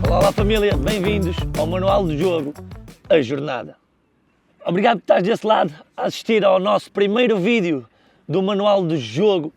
Olá família, bem-vindos ao Manual do Jogo, A Jornada. Obrigado por estar desse lado a assistir ao nosso primeiro vídeo do Manual do Jogo,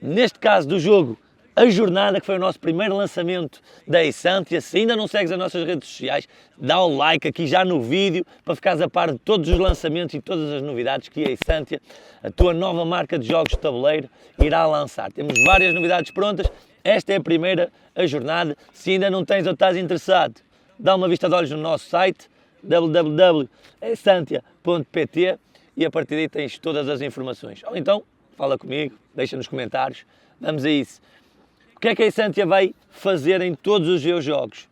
neste caso do jogo A Jornada, que foi o nosso primeiro lançamento da Exantia. Se ainda não segues as nossas redes sociais, dá o like aqui já no vídeo para ficares a par de todos os lançamentos e todas as novidades que a Exantia, a tua nova marca de jogos de tabuleiro, irá lançar. Temos várias novidades prontas. Esta é a primeira, A Jornada. Se ainda não tens ou estás interessado, dá uma vista de olhos no nosso site www.exantia.pt e a partir daí tens todas as informações. Ou então, fala comigo, deixa nos comentários, vamos a isso. O que é que a Exantia vai fazer em todos os seus jogos?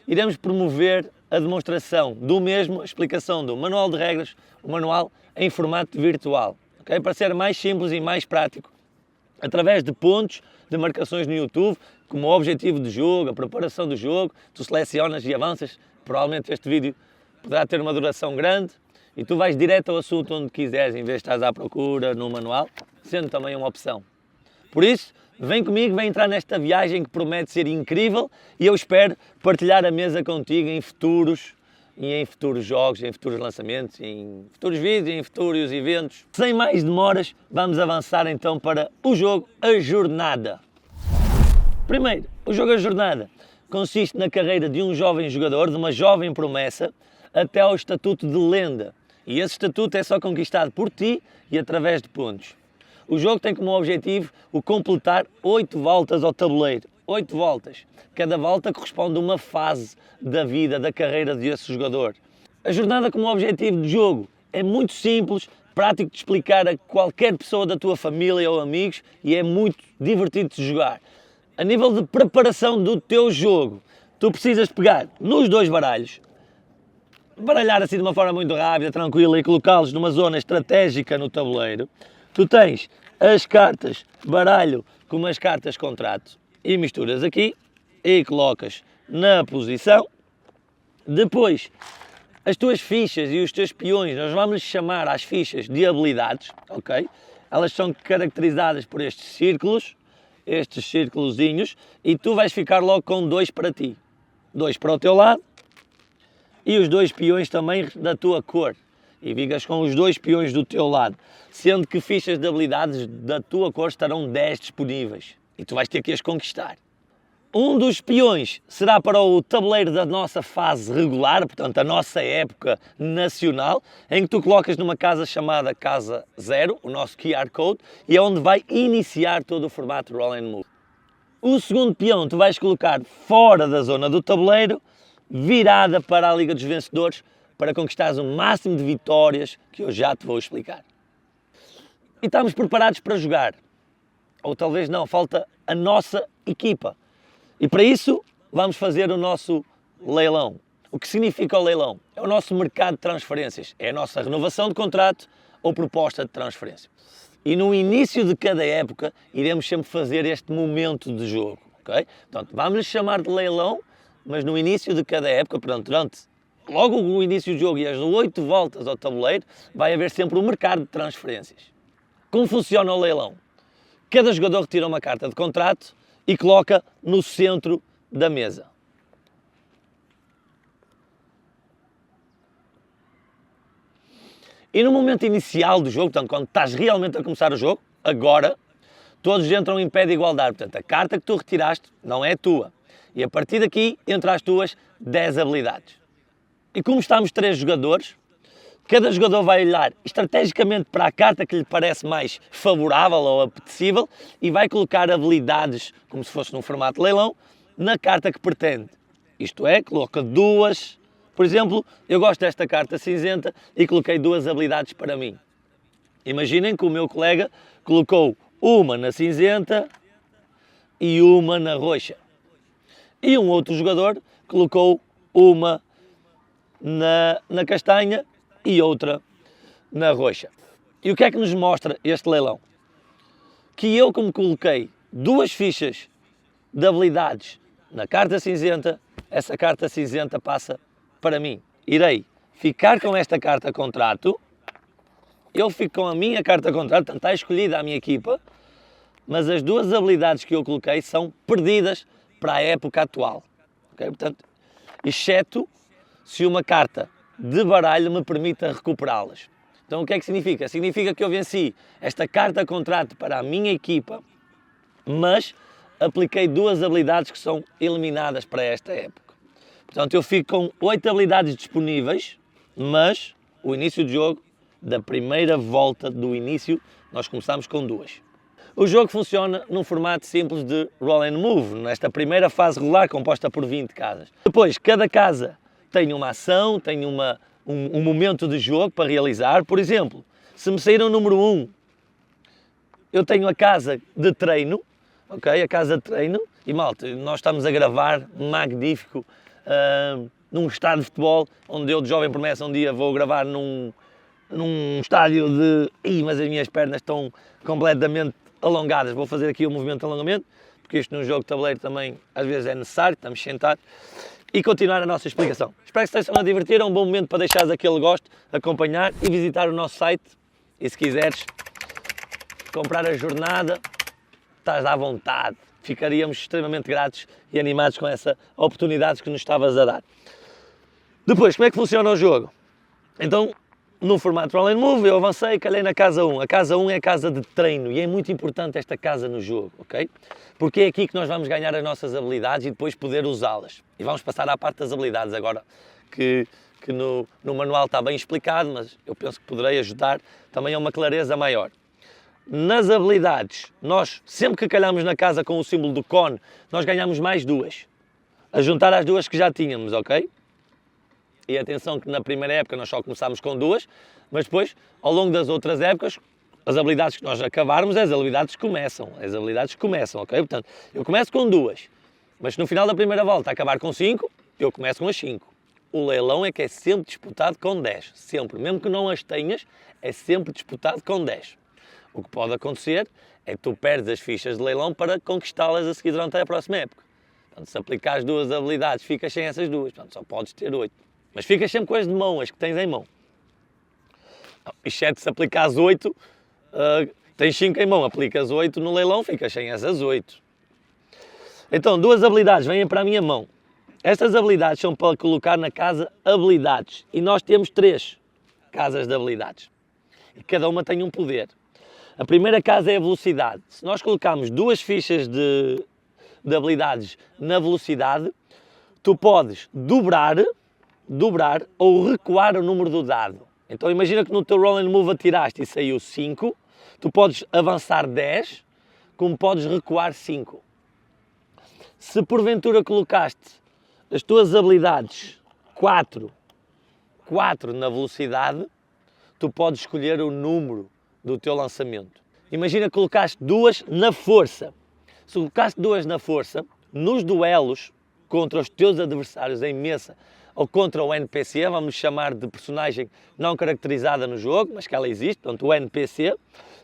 Iremos promover a demonstração do mesmo, a explicação do manual de regras, o manual em formato virtual, okay? Para ser mais simples e mais prático, através de pontos de marcações no YouTube, como o objetivo do jogo, a preparação do jogo, tu selecionas e avanças. Provavelmente este vídeo poderá ter uma duração grande e tu vais direto ao assunto onde quiseres, em vez de estás à procura no manual, sendo também uma opção. Por isso, vem comigo, vem entrar nesta viagem que promete ser incrível e eu espero partilhar a mesa contigo em futuros jogos, em futuros lançamentos, em futuros vídeos, em futuros eventos. Sem mais demoras, vamos avançar então para o jogo A Jornada. Primeiro, o jogo A Jornada consiste na carreira de um jovem jogador, de uma jovem promessa, até ao estatuto de lenda. E esse estatuto é só conquistado por ti e através de pontos. O jogo tem como objetivo o completar 8 voltas ao tabuleiro. 8 voltas. Cada volta corresponde a uma fase da vida, da carreira desse jogador. A jornada como objetivo de jogo é muito simples, prático de explicar a qualquer pessoa da tua família ou amigos e é muito divertido de jogar. A nível de preparação do teu jogo, tu precisas pegar nos 2 baralhos, baralhar assim de uma forma muito rápida, tranquila e colocá-los numa zona estratégica no tabuleiro. Tu tens as cartas baralho com as cartas contrato e misturas aqui e colocas na posição. Depois, as tuas fichas e os teus peões, nós vamos chamar as fichas de habilidades, ok? Elas são caracterizadas por estes círculozinhos, e tu vais ficar logo com 2 para ti. 2 para o teu lado e os 2 peões também da tua cor. E ficas com os 2 peões do teu lado, sendo que fichas de habilidades da tua cor estarão 10 disponíveis e tu vais ter que as conquistar. Um dos peões será para o tabuleiro da nossa fase regular, portanto a nossa época nacional, em que tu colocas numa casa chamada Casa 0, o nosso QR Code, e é onde vai iniciar todo o formato Roll and Move. O segundo peão tu vais colocar fora da zona do tabuleiro, virada para a Liga dos Vencedores, para conquistares o máximo de vitórias que eu já te vou explicar. E estamos preparados para jogar. Ou talvez não, falta a nossa equipa. E para isso vamos fazer o nosso leilão. O que significa o leilão? É o nosso mercado de transferências. É a nossa renovação de contrato ou proposta de transferência. E no início de cada época iremos sempre fazer este momento de jogo. Okay? Portanto, vamos lhe chamar de leilão, mas no início de cada época, portanto, durante logo no início do jogo e as 8 voltas ao tabuleiro, vai haver sempre um mercado de transferências. Como funciona o leilão? Cada jogador retira uma carta de contrato e coloca no centro da mesa. E no momento inicial do jogo, portanto, quando estás realmente a começar o jogo, agora, todos entram em pé de igualdade. Portanto, a carta que tu retiraste não é tua. E a partir daqui, entra as tuas 10 habilidades. E como estamos 3 jogadores, cada jogador vai olhar estrategicamente para a carta que lhe parece mais favorável ou apetecível e vai colocar habilidades, como se fosse num formato de leilão, na carta que pretende. Isto é, coloca 2, por exemplo, eu gosto desta carta cinzenta e coloquei 2 habilidades para mim. Imaginem que o meu colega colocou uma na cinzenta e uma na roxa. E um outro jogador colocou uma na castanha e outra na roxa. E o que é que nos mostra este leilão? Que eu, como coloquei 2 fichas de habilidades na carta cinzenta, essa carta cinzenta passa para mim. Irei ficar com esta carta contrato, eu fico com a minha carta contrato, portanto está escolhida a minha equipa, mas as duas habilidades que eu coloquei são perdidas para a época atual. Okay? Portanto, exceto se uma carta de baralho me permita recuperá-las. Então o que é que significa? Significa que eu venci esta carta contrato para a minha equipa, mas apliquei duas habilidades que são eliminadas para esta época. Portanto, eu fico com 8 habilidades disponíveis, mas o início do jogo, da primeira volta do início, nós começamos com 2. O jogo funciona num formato simples de roll and move, nesta primeira fase rolar composta por 20 casas. Depois, cada casa tem uma ação, tem um momento de jogo para realizar. Por exemplo, se me sair o número 1, eu tenho a casa de treino, ok? A casa de treino, e malta, nós estamos a gravar, magnífico, num estádio de futebol, onde eu de jovem promessa um dia vou gravar num estádio de... mas as minhas pernas estão completamente alongadas, vou fazer aqui o movimento de alongamento, porque isto num jogo de tabuleiro também às vezes é necessário, estamos sentados, e continuar a nossa explicação. Espero que se estejam a divertir, é um bom momento para deixares aquele gosto, acompanhar e visitar o nosso site, e se quiseres comprar a jornada, estás à vontade. Ficaríamos extremamente gratos e animados com essa oportunidade que nos estavas a dar. Depois, como é que funciona o jogo? Então, no formato Roll and Move, eu avancei e calhei na casa 1. A casa 1 é a casa de treino e é muito importante esta casa no jogo, ok? Porque é aqui que nós vamos ganhar as nossas habilidades e depois poder usá-las. E vamos passar à parte das habilidades agora, que no manual está bem explicado, mas eu penso que poderei ajudar também a uma clareza maior. Nas habilidades, nós, sempre que calhamos na casa com o símbolo do cone, nós ganhamos mais 2. A juntar às 2 que já tínhamos, ok? E atenção que na primeira época nós só começámos com 2, mas depois, ao longo das outras épocas, as habilidades que nós acabarmos, as habilidades começam, ok? Portanto, eu começo com 2, mas no final da primeira volta acabar com 5, eu começo com as 5. O leilão é que é sempre disputado com 10, sempre, mesmo que não as tenhas, é sempre disputado com 10. O que pode acontecer é que tu perdes as fichas de leilão para conquistá-las a seguir durante a próxima época. Portanto, se aplicares 2 habilidades, ficas sem essas 2, portanto, só podes ter 8. Mas ficas sempre com as de mão, as que tens em mão. Exceto se aplicares 8, tens 5 em mão, aplicas 8 no leilão, ficas sem essas 8. Então, 2 habilidades vêm para a minha mão. Estas habilidades são para colocar na casa habilidades. E nós temos 3 casas de habilidades. E cada uma tem um poder. A primeira casa é a velocidade. Se nós colocarmos 2 fichas de habilidades na velocidade, tu podes dobrar ou recuar o número do dado. Então imagina que no teu roll and move atiraste e saiu 5, tu podes avançar 10, como podes recuar 5. Se porventura colocaste as tuas habilidades 4 na velocidade, tu podes escolher o número do teu lançamento. Imagina que colocaste 2 na força. Se colocaste 2 na força, nos duelos contra os teus adversários em mesa ou contra o NPC, vamos chamar de personagem não caracterizada no jogo, mas que ela existe, portanto o NPC,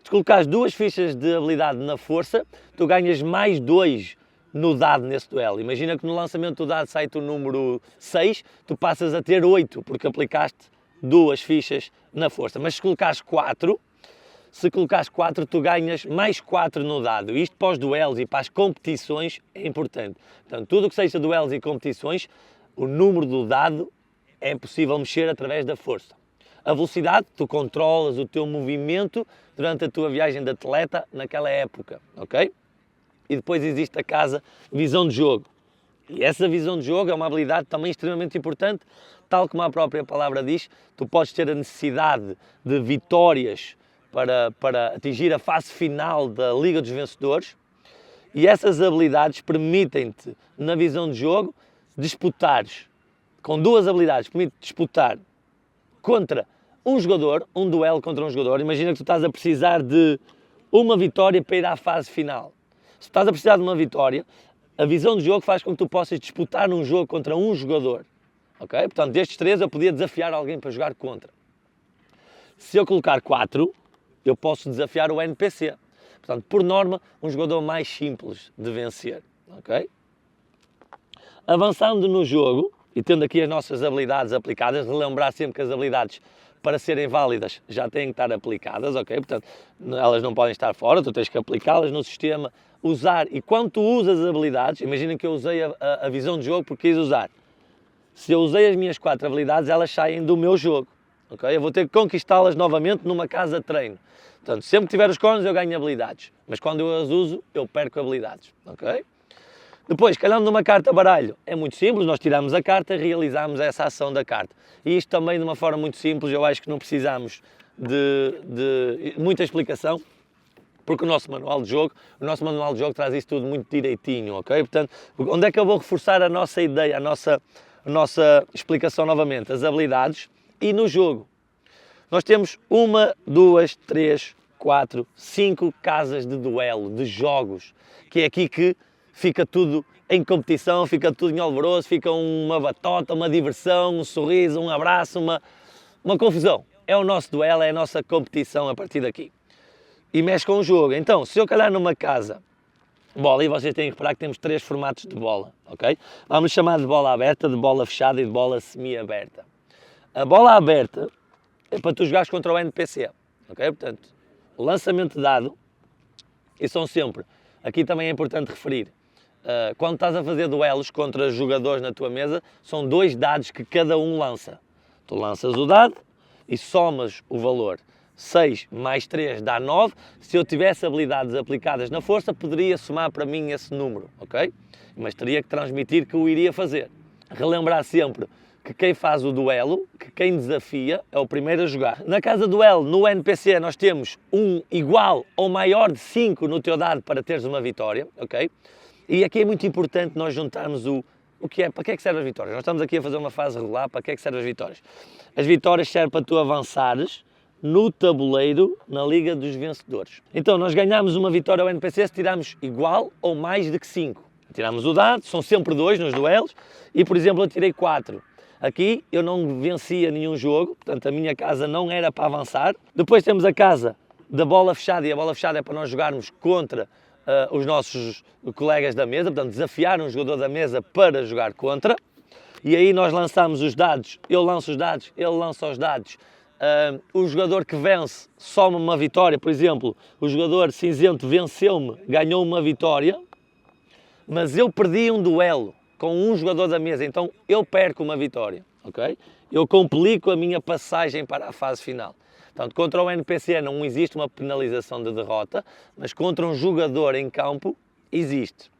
se colocares 2 fichas de habilidade na força, tu ganhas mais 2 no dado nesse duelo. Imagina que no lançamento do dado sai-te o número 6, tu passas a ter 8, porque aplicaste 2 fichas na força. Mas se colocares 4, tu ganhas mais 4 no dado. Isto para os duelos e para as competições é importante. Portanto, tudo o que seja duelos e competições, o número do dado é possível mexer através da força. A velocidade, tu controlas o teu movimento durante a tua viagem de atleta naquela época, ok? E depois existe a casa visão de jogo. E essa visão de jogo é uma habilidade também extremamente importante, tal como a própria palavra diz, tu podes ter a necessidade de vitórias para atingir a fase final da Liga dos Vencedores, e essas habilidades permitem-te, na visão de jogo, disputares, com 2 habilidades, permite disputar contra um jogador, um duelo contra um jogador. Imagina que tu estás a precisar de uma vitória para ir à fase final. Se estás a precisar de uma vitória, a visão de jogo faz com que tu possas disputar um jogo contra um jogador. Ok? Portanto, destes 3 eu podia desafiar alguém para jogar contra. Se eu colocar 4, eu posso desafiar o NPC. Portanto, por norma, um jogador mais simples de vencer. Ok? Avançando no jogo, e tendo aqui as nossas habilidades aplicadas, relembrar sempre que as habilidades para serem válidas já têm que estar aplicadas, ok? Portanto, elas não podem estar fora, tu tens que aplicá-las no sistema, usar, e quando tu usas as habilidades, imagina que eu usei a visão de jogo porque quis usar. Se eu usei as minhas 4 habilidades, elas saem do meu jogo, ok? Eu vou ter que conquistá-las novamente numa casa de treino. Portanto, sempre que tiver os cones eu ganho habilidades, mas quando eu as uso, eu perco habilidades, ok? Depois, calhando numa carta baralho, é muito simples, nós tiramos a carta e realizamos essa ação da carta. E isto também de uma forma muito simples, eu acho que não precisamos de muita explicação, porque o nosso manual de jogo traz isso tudo muito direitinho, ok? Portanto, onde é que eu vou reforçar a nossa ideia, a nossa explicação novamente? As habilidades e no jogo. Nós temos 1, 2, 3, 4, 5 casas de duelo, de jogos, que é aqui que fica tudo em competição, fica tudo em alvoroço, fica uma batota, uma diversão, um sorriso, um abraço, uma confusão. É o nosso duelo, é a nossa competição a partir daqui. E mexe com o jogo. Então, se eu calhar numa casa, bola, e vocês têm que reparar que temos 3 formatos de bola, ok? Vamos chamar de bola aberta, de bola fechada e de bola semi-aberta. A bola aberta é para tu jogares contra o NPC, ok? Portanto, o lançamento de dado, e são sempre, aqui também é importante referir, quando estás a fazer duelos contra jogadores na tua mesa, são 2 dados que cada um lança. Tu lanças o dado e somas o valor. 6 mais 3 dá 9. Se eu tivesse habilidades aplicadas na força, poderia somar para mim esse número, ok? Mas teria que transmitir que o iria fazer. Relembrar sempre que quem faz o duelo, que quem desafia, é o primeiro a jogar. Na casa duelo, no NPC, nós temos um igual ou maior de 5 no teu dado para teres uma vitória, ok? E aqui é muito importante nós juntarmos para que é que servem as vitórias. Nós estamos aqui a fazer uma fase regular, para que é que servem as vitórias? As vitórias servem para tu avançares no tabuleiro na Liga dos Vencedores. Então, nós ganhamos uma vitória ao NPC se tirarmos igual ou mais de que 5. Tiramos o dado, são sempre 2 nos duelos, e por exemplo eu tirei 4. Aqui eu não vencia nenhum jogo, portanto a minha casa não era para avançar. Depois temos a casa da bola fechada, e a bola fechada é para nós jogarmos contra os nossos colegas da mesa, portanto desafiar um jogador da mesa para jogar contra. E aí nós lançamos os dados, eu lanço os dados, ele lança os dados. O jogador que vence soma uma vitória, por exemplo, o jogador cinzento venceu-me, ganhou uma vitória, mas eu perdi um duelo com um jogador da mesa, então eu perco uma vitória, ok? Eu complico a minha passagem para a fase final. Portanto, contra o NPC não existe uma penalização de derrota, mas contra um jogador em campo existe.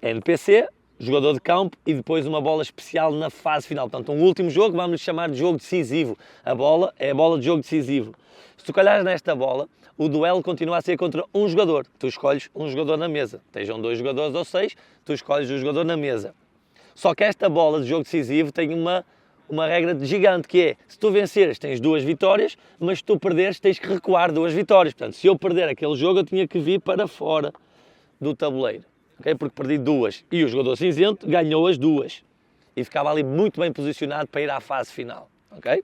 NPC, jogador de campo e depois uma bola especial na fase final. Portanto, um último jogo, vamos chamar de jogo decisivo. A bola é a bola de jogo decisivo. Se tu calhares nesta bola, o duelo continua a ser contra um jogador. Tu escolhes um jogador na mesa. Estejam 2 jogadores ou 6, tu escolhes um jogador na mesa. Só que esta bola de jogo decisivo tem uma regra gigante, que é, se tu venceres tens 2 vitórias, mas se tu perderes tens que recuar 2 vitórias. Portanto, se eu perder aquele jogo, eu tinha que vir para fora do tabuleiro, okay? Porque perdi 2 e o jogador cinzento ganhou as 2 e ficava ali muito bem posicionado para ir à fase final, ok?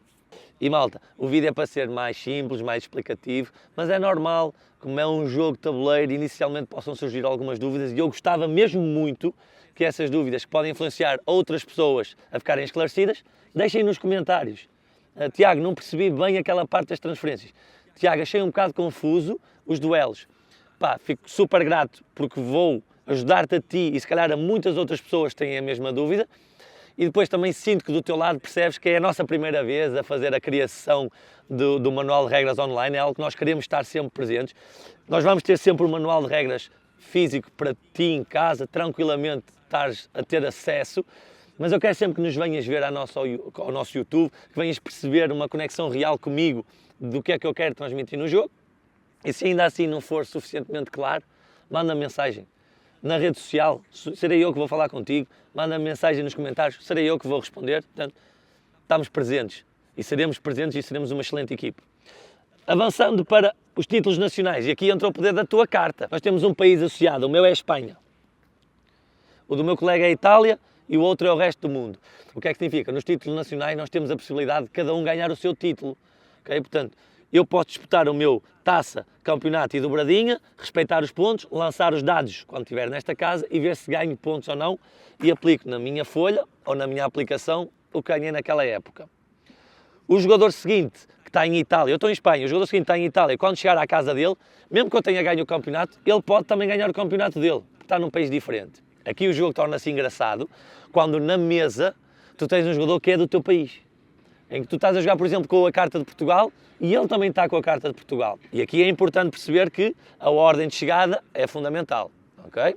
E malta, o vídeo é para ser mais simples, mais explicativo, mas é normal, como é um jogo de tabuleiro, inicialmente possam surgir algumas dúvidas e eu gostava mesmo muito que essas dúvidas que podem influenciar outras pessoas a ficarem esclarecidas, deixem nos comentários. Tiago, não percebi bem aquela parte das transferências. Tiago, achei um bocado confuso os duelos. Pá, fico super grato porque vou ajudar-te a ti e se calhar a muitas outras pessoas que têm a mesma dúvida. E depois também sinto que do teu lado percebes que é a nossa primeira vez a fazer a criação do manual de regras online, é algo que nós queremos estar sempre presentes. Nós vamos ter sempre um manual de regras físico para ti em casa, tranquilamente estares a ter acesso, mas eu quero sempre que nos venhas ver ao nosso YouTube, que venhas perceber uma conexão real comigo do que é que eu quero transmitir no jogo, e se ainda assim não for suficientemente claro, manda mensagem. Na rede social, serei eu que vou falar contigo, manda mensagem nos comentários, serei eu que vou responder. Portanto, estamos presentes e seremos presentes e seremos uma excelente equipe. Avançando para os títulos nacionais, e aqui entra o poder da tua carta. Nós temos um país associado, o meu é a Espanha, o do meu colega é a Itália e o outro é o resto do mundo. O que é que significa? Nos títulos nacionais nós temos a possibilidade de cada um ganhar o seu título. Okay? Portanto, eu posso disputar o meu taça, campeonato e dobradinha, respeitar os pontos, lançar os dados quando estiver nesta casa e ver se ganho pontos ou não e aplico na minha folha ou na minha aplicação o que ganhei naquela época. O jogador seguinte, que está em Itália, eu estou em Espanha, o jogador seguinte está em Itália, quando chegar à casa dele, mesmo que eu tenha ganho o campeonato, ele pode também ganhar o campeonato dele, porque está num país diferente. Aqui o jogo torna-se engraçado quando na mesa tu tens um jogador que é do teu país, em que tu estás a jogar, por exemplo, com a carta de Portugal e ele também está com a carta de Portugal. E aqui é importante perceber que a ordem de chegada é fundamental, ok?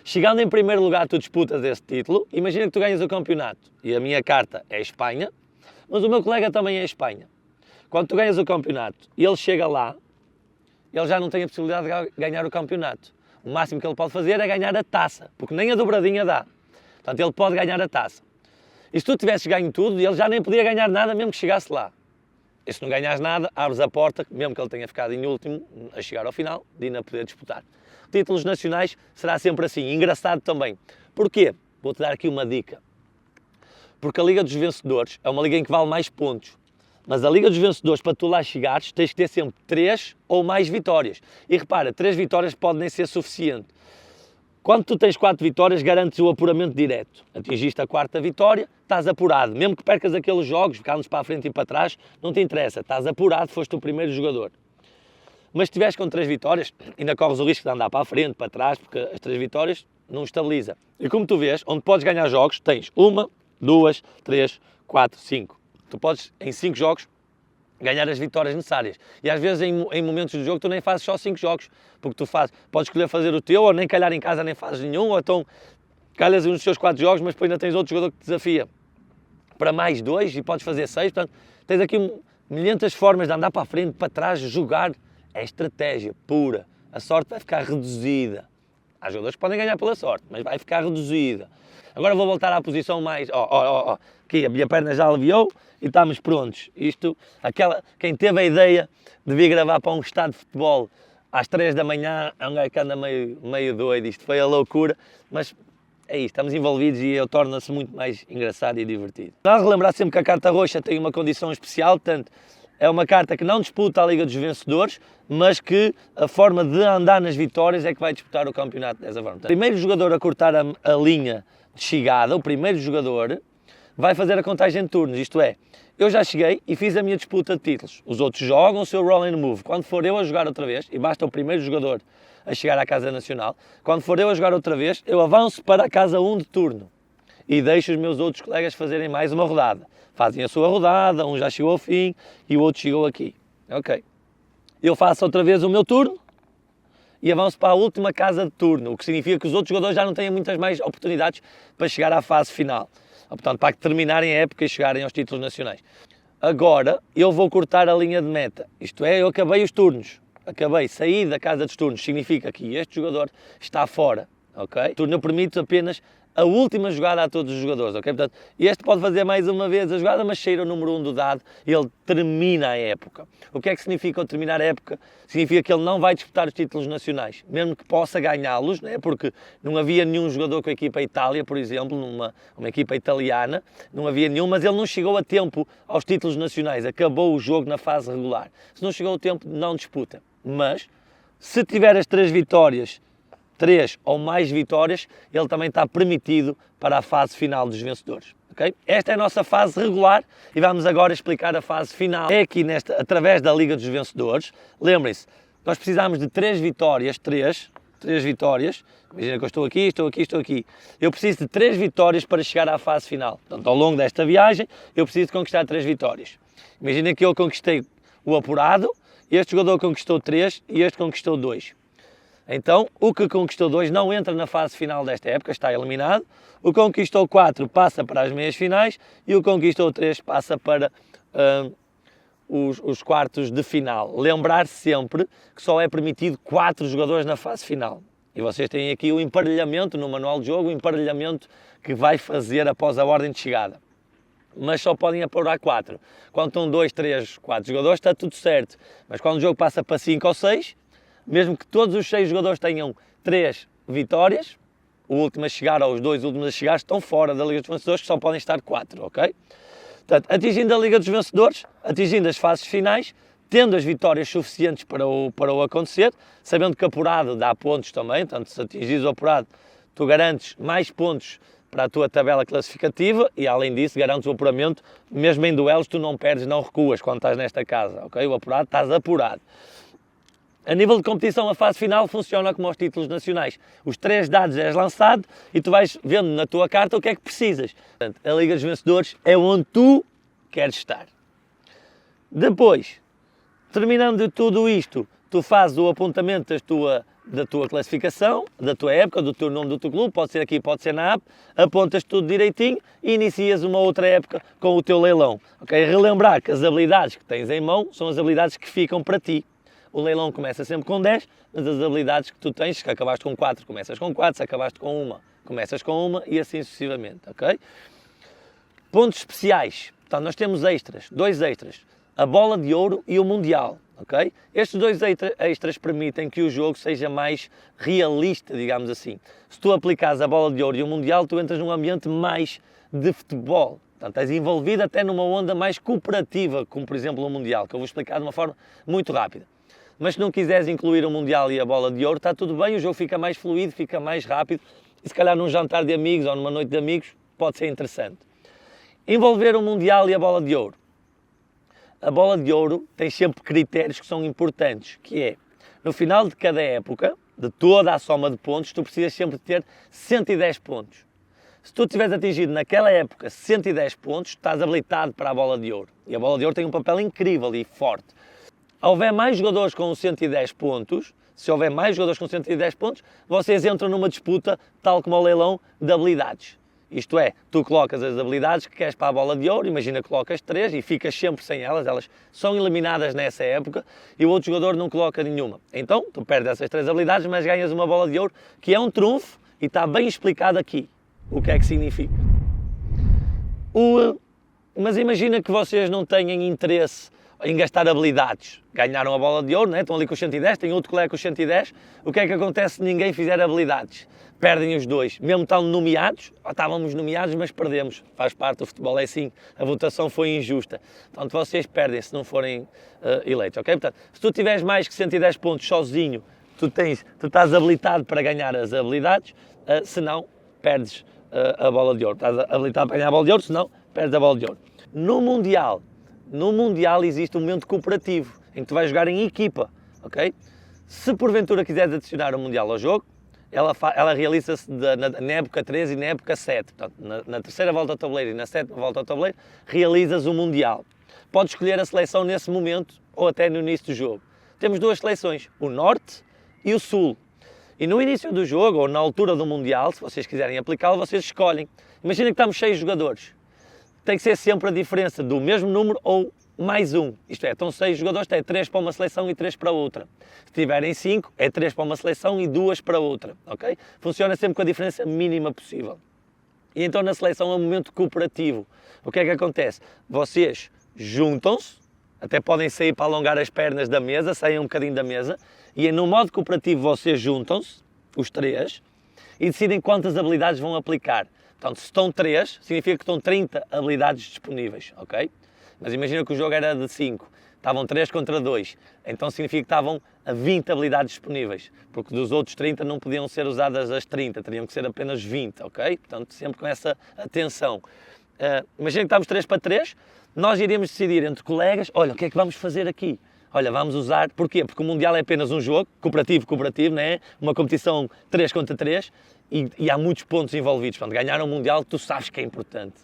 Chegando em primeiro lugar, tu disputas esse título, imagina que tu ganhas o campeonato e a minha carta é Espanha, mas o meu colega também é Espanha. Quando tu ganhas o campeonato e ele chega lá, ele já não tem a possibilidade de ganhar o campeonato. O máximo que ele pode fazer é ganhar a taça, porque nem a dobradinha dá. Portanto, ele pode ganhar a taça. E se tu tivesses ganho tudo, ele já nem podia ganhar nada mesmo que chegasse lá. E se não ganhas nada, abres a porta, mesmo que ele tenha ficado em último, a chegar ao final, de ainda poder disputar. Títulos nacionais será sempre assim, engraçado também. Porquê? Vou-te dar aqui uma dica. Porque a Liga dos Vencedores é uma liga em que vale mais pontos. Mas a Liga dos Vencedores, para tu lá chegares, tens que ter sempre 3 ou mais vitórias. E repara, 3 vitórias podem nem ser suficiente. Quando tu tens 4 vitórias, garantes o apuramento direto. Atingiste a 4ª vitória, estás apurado. Mesmo que percas aqueles jogos, ficando para a frente e para trás, não te interessa. Estás apurado, foste o primeiro jogador. Mas se estiveres com 3 vitórias, ainda corres o risco de andar para a frente, para trás, porque as 3 vitórias não estabiliza. E como tu vês, onde podes ganhar jogos, tens 1, 2, 3, 4, 5. Tu podes, em 5 jogos, ganhar as vitórias necessárias. E às vezes, em momentos do jogo, tu nem fazes só 5 jogos. Porque tu podes escolher fazer o teu, ou nem calhar em casa nem fazes nenhum, ou então calhas nos teus 4 jogos, mas depois ainda tens outro jogador que te desafia para mais 2 e podes fazer 6. Portanto, tens aqui milhentas formas de andar para a frente, para trás, jogar. É estratégia pura. A sorte vai ficar reduzida. Há jogadores que podem ganhar pela sorte, mas vai ficar reduzida. Agora vou voltar à posição mais... Aqui a minha perna já aliviou e estamos prontos. Quem teve a ideia de vir gravar para um estádio de futebol às 3 da manhã, é um gajo que anda meio doido, isto foi a loucura, mas é isto, estamos envolvidos e torna-se muito mais engraçado e divertido. Não relembrar sempre que a carta roxa tem uma condição especial, portanto, é uma carta que não disputa a Liga dos Vencedores, mas que a forma de andar nas vitórias é que vai disputar o campeonato dessa forma. Portanto, o primeiro jogador a cortar a linha de chegada, o primeiro jogador, vai fazer a contagem de turnos, isto é, eu já cheguei e fiz a minha disputa de títulos. Os outros jogam o seu roll and move. Quando for eu a jogar outra vez, e basta o primeiro jogador a chegar à Casa Nacional, quando for eu a jogar outra vez, eu avanço para a Casa 1 de turno e deixo os meus outros colegas fazerem mais uma rodada. Fazem a sua rodada, um já chegou ao fim e o outro chegou aqui. Ok. Eu faço outra vez o meu turno e avanço para a última casa de turno, o que significa que os outros jogadores já não têm muitas mais oportunidades para chegar à fase final. Portanto, para terminarem a época e chegarem aos títulos nacionais. Agora, eu vou cortar a linha de meta. Isto é, eu acabei os turnos. Saí da casa dos turnos. Significa que este jogador está fora. Okay? O turno permite apenas a última jogada a todos os jogadores. Okay? Portanto, este pode fazer mais uma vez a jogada, mas cheira o número 1 do dado e ele termina a época. O que é que significa terminar a época? Significa que ele não vai disputar os títulos nacionais, mesmo que possa ganhá-los, né? Porque não havia nenhum jogador com a equipa Itália, por exemplo, uma equipa italiana, não havia nenhum, mas ele não chegou a tempo aos títulos nacionais, acabou o jogo na fase regular. Se não chegou a tempo, não disputa. Mas, se tiver as 3 vitórias, 3 ou mais vitórias, ele também está permitido para a fase final dos vencedores. Okay? Esta é a nossa fase regular e vamos agora explicar a fase final. É aqui através da Liga dos Vencedores. Lembrem-se, nós precisamos de 3 vitórias, 3 vitórias. Imagina que eu estou aqui. Eu preciso de 3 vitórias para chegar à fase final. Portanto, ao longo desta viagem, eu preciso de conquistar 3 vitórias. Imagina que eu conquistei o apurado, este jogador conquistou 3 e este conquistou 2. Então, o que conquistou 2 não entra na fase final desta época, está eliminado. O que conquistou 4 passa para as meias finais e o que conquistou 3 passa para os quartos de final. Lembrar sempre que só é permitido 4 jogadores na fase final. E vocês têm aqui o emparelhamento no manual de jogo, o emparelhamento que vai fazer após a ordem de chegada. Mas só podem apurar 4. Quando estão 2, 3, 4 jogadores está tudo certo. Mas quando o jogo passa para 5 ou 6, mesmo que todos os 6 jogadores tenham 3 vitórias, o último a chegar ou os 2 últimos a chegar estão fora da Liga dos Vencedores, que só podem estar 4, ok? Portanto, atingindo a Liga dos Vencedores, atingindo as fases finais, tendo as vitórias suficientes para o acontecer, sabendo que apurado dá pontos também, portanto, se atingires o apurado, tu garantes mais pontos para a tua tabela classificativa e, além disso, garantes o apuramento. Mesmo em duelos, tu não perdes, não recuas quando estás nesta casa, ok? O apurado, estás apurado. A nível de competição, a fase final funciona como os títulos nacionais. Os 3 dados és lançado e tu vais vendo na tua carta o que é que precisas. Portanto, a Liga dos Vencedores é onde tu queres estar. Depois, terminando de tudo isto, tu fazes o apontamento da tua classificação, da tua época, do teu nome do teu clube, pode ser aqui, pode ser na app, apontas tudo direitinho e inicias uma outra época com o teu leilão. Okay? Relembrar que as habilidades que tens em mão são as habilidades que ficam para ti. O leilão começa sempre com 10, mas as habilidades que tu tens, se acabaste com 4, começas com 4, se acabaste com uma, começas com uma e assim sucessivamente, ok? Pontos especiais. Então, nós temos extras, 2 extras, a bola de ouro e o mundial, ok? Estes 2 extras permitem que o jogo seja mais realista, digamos assim. Se tu aplicares a bola de ouro e o mundial, tu entras num ambiente mais de futebol. Portanto, és envolvido até numa onda mais cooperativa, como por exemplo o mundial, que eu vou explicar de uma forma muito rápida. Mas se não quiseres incluir o mundial e a bola de ouro, está tudo bem, o jogo fica mais fluido, fica mais rápido e se calhar num jantar de amigos ou numa noite de amigos pode ser interessante. Envolver o mundial e a bola de ouro. A bola de ouro tem sempre critérios que são importantes, que é, no final de cada época, de toda a soma de pontos, tu precisas sempre ter 110 pontos. Se tu tiveres atingido naquela época 110 pontos, estás habilitado para a bola de ouro. E a bola de ouro tem um papel incrível e forte. Houver mais jogadores com 110 pontos, se houver mais jogadores com 110 pontos, vocês entram numa disputa, tal como o leilão, de habilidades. Isto é, tu colocas as habilidades que queres para a bola de ouro, imagina que colocas 3 e ficas sempre sem elas são eliminadas nessa época e o outro jogador não coloca nenhuma. Então, tu perdes essas 3 habilidades, mas ganhas uma bola de ouro, que é um trunfo e está bem explicado aqui o que é que significa. Mas imagina que vocês não tenham interesse em gastar habilidades. Ganharam a bola de ouro, né? Estão ali com os 110, tem outro colega com os 110. O que é que acontece se ninguém fizer habilidades? Perdem os 2. Mesmo estão nomeados, estávamos nomeados, mas perdemos. Faz parte do futebol, é assim. A votação foi injusta. Portanto, vocês perdem se não forem eleitos, ok? Portanto, se tu tiveres mais que 110 pontos sozinho, tu estás habilitado para ganhar as habilidades, se não, perdes a bola de ouro. Estás habilitado para ganhar a bola de ouro, se não, perdes a bola de ouro. No Mundial existe um momento cooperativo, em que tu vais jogar em equipa, ok? Se porventura quiseres adicionar o Mundial ao jogo, ela realiza-se na época 3 e na época 7. Portanto, na terceira volta ao tabuleiro e na 7ª volta ao tabuleiro, realizas o Mundial. Podes escolher a seleção nesse momento ou até no início do jogo. Temos 2 seleções, o Norte e o Sul. E no início do jogo, ou na altura do Mundial, se vocês quiserem aplicá-lo, vocês escolhem. Imaginem que estamos 6 jogadores. Tem que ser sempre a diferença do mesmo número ou mais um. Isto é, estão 6 jogadores, é 3 para uma seleção e 3 para outra. Se tiverem 5, é 3 para uma seleção e 2 para outra, ok? Funciona sempre com a diferença mínima possível. E então na seleção é um momento cooperativo. O que é que acontece? Vocês juntam-se, até podem sair para alongar as pernas da mesa, saem um bocadinho da mesa, e no modo cooperativo vocês juntam-se, os 3, e decidem quantas habilidades vão aplicar. Portanto, se estão 3, significa que estão 30 habilidades disponíveis, ok? Mas imagina que o jogo era de 5, estavam 3 contra 2, então significa que estavam a 20 habilidades disponíveis, porque dos outros 30 não podiam ser usadas as 30, teriam que ser apenas 20, ok? Portanto, sempre com essa atenção. Imagina que estamos 3 para 3, nós iríamos decidir entre colegas, olha, o que é que vamos fazer aqui? Olha, vamos usar, porquê? Porque o Mundial é apenas um jogo, cooperativo, não é? Uma competição 3 contra 3, e há muitos pontos envolvidos. Portanto, ganhar um Mundial, tu sabes que é importante.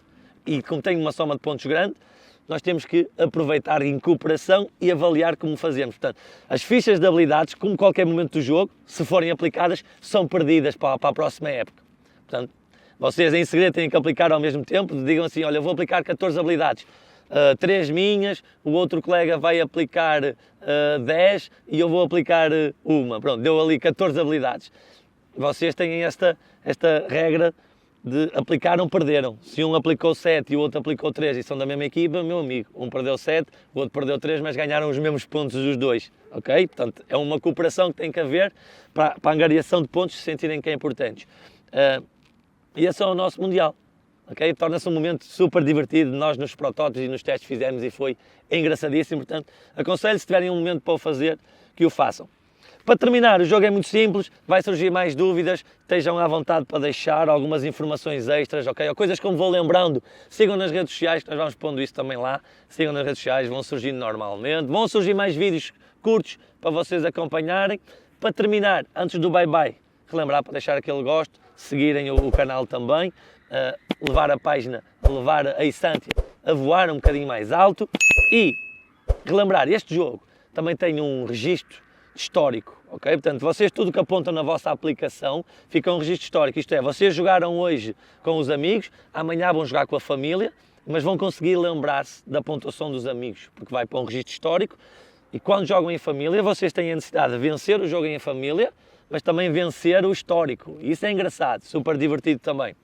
E como tem uma soma de pontos grande, nós temos que aproveitar em cooperação e avaliar como fazemos. Portanto, as fichas de habilidades, como qualquer momento do jogo, se forem aplicadas, são perdidas para a próxima época. Portanto, vocês em segredo têm que aplicar ao mesmo tempo, digam assim, olha, eu vou aplicar 14 habilidades, 3 minhas, o outro colega vai aplicar 10 e eu vou aplicar uma. Pronto, deu ali 14 habilidades. Vocês têm esta regra de aplicaram, perderam. Se um aplicou 7 e o outro aplicou 3 e são da mesma equipa, meu amigo, um perdeu 7, o outro perdeu 3, mas ganharam os mesmos pontos os dois, ok? Portanto, é uma cooperação que tem que haver para a angariação de pontos se sentirem que é importante. E esse é o nosso Mundial. ok? Torna-se um momento super divertido, nós nos protótipos e nos testes fizemos e foi engraçadíssimo, portanto, aconselho se tiverem um momento para o fazer, que o façam. Para terminar, o jogo é muito simples, vai surgir mais dúvidas, estejam à vontade para deixar algumas informações extras, ok? Ou coisas que eu me vou lembrando, sigam nas redes sociais, que nós vamos pondo isso também lá, sigam nas redes sociais, vão surgindo normalmente, vão surgir mais vídeos curtos para vocês acompanharem. Para terminar, antes do bye-bye, relembrar para deixar aquele gosto, seguirem o canal também, levar a página, levar a Exsantia a voar um bocadinho mais alto e relembrar, este jogo também tem um registro histórico, ok? Portanto, vocês tudo que apontam na vossa aplicação fica um registro histórico, isto é, vocês jogaram hoje com os amigos, amanhã vão jogar com a família, mas vão conseguir lembrar-se da pontuação dos amigos, porque vai para um registro histórico e quando jogam em família vocês têm a necessidade de vencer o jogo em família, mas também vencer o histórico, e isso é engraçado, super divertido também.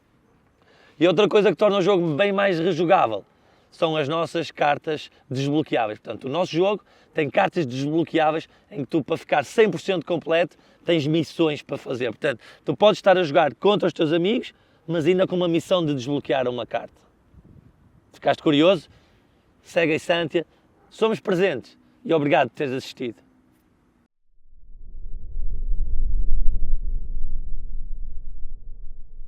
E outra coisa que torna o jogo bem mais rejogável são as nossas cartas desbloqueáveis. Portanto, o nosso jogo tem cartas desbloqueáveis em que tu, para ficar 100% completo, tens missões para fazer. Portanto, tu podes estar a jogar contra os teus amigos, mas ainda com uma missão de desbloquear uma carta. Ficaste curioso? Segue a Exsantia. Somos presentes e obrigado por teres assistido.